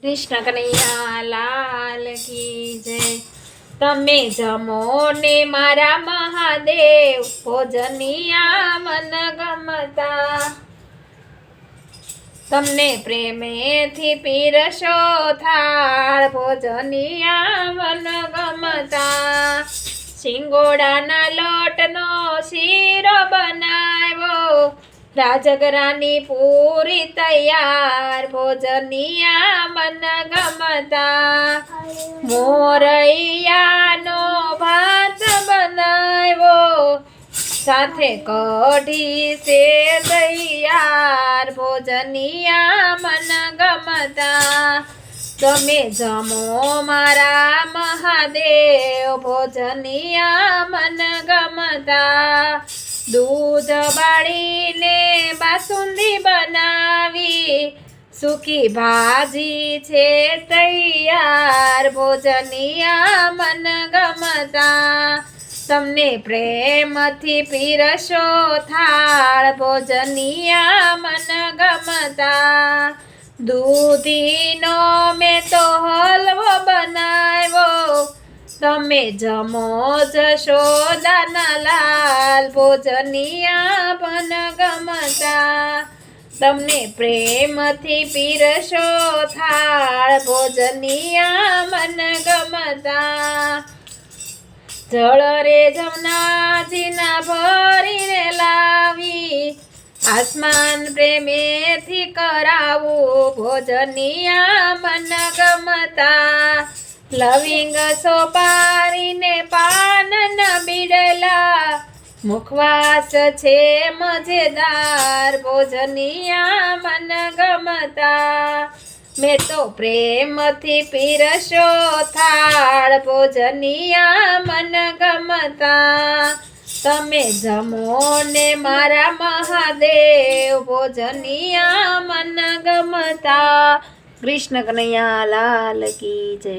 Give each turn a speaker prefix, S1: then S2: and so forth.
S1: કૃષ્ણ કનૈયા લાલ કી જય। તમે જમો ને મારા મહાદેવ, ભોજનિયા મન ગમતા। તમને પ્રેમેથી પીરસો થાળ, ભોજનિયા મન ગમતા। સિંગોડાના લોટનો શીરો બનાવ્યો, રાજગરાની પૂરી તૈયાર, ભોજનિયા મન ગમતા। મોરૈયાનો ભાત બનાવ્યો, સાથે કઢી સે તૈયાર, ભોજનિયા મન ગમતા। તમે જમો મારા મહાદેવ, ભોજનિયા મન ગમતા। દૂધ બાળીને બાસુંદી બનાવી, સૂકી ભાજી છે તૈયાર, ભોજનિયા મન ગમતા। તમને પ્રેમથી પીરસો થાળ, ભોજનિયા મન ગમતા। દૂધીનો મેં તો હલવો બનાવ્યો, તમે જમો જશોદાના લાલ, ભોજનિયા મન ગમતા। તમને પ્રેમથી પીરસો થાળ, ભોજનિયા મન ગમતા। જળ રે જમનાજીના ભરીને લાવી, આસમાન પ્રેમેથી કરાવું, ભોજનિયા મન ગમતા। લવિંગ સોપારીને પાન ન બીડલા, મુખવાસ છે મજેદાર, ભોજનિયા મન ગમતા। મેં તો પ્રેમથી પીરસો થાળ, ભોજનિયા મન ગમતા। તમે જમો ને મારા મહાદેવ, ભોજનિયા મન ગમતા। કૃષ્ણ કનૈયા લાલ કી જય।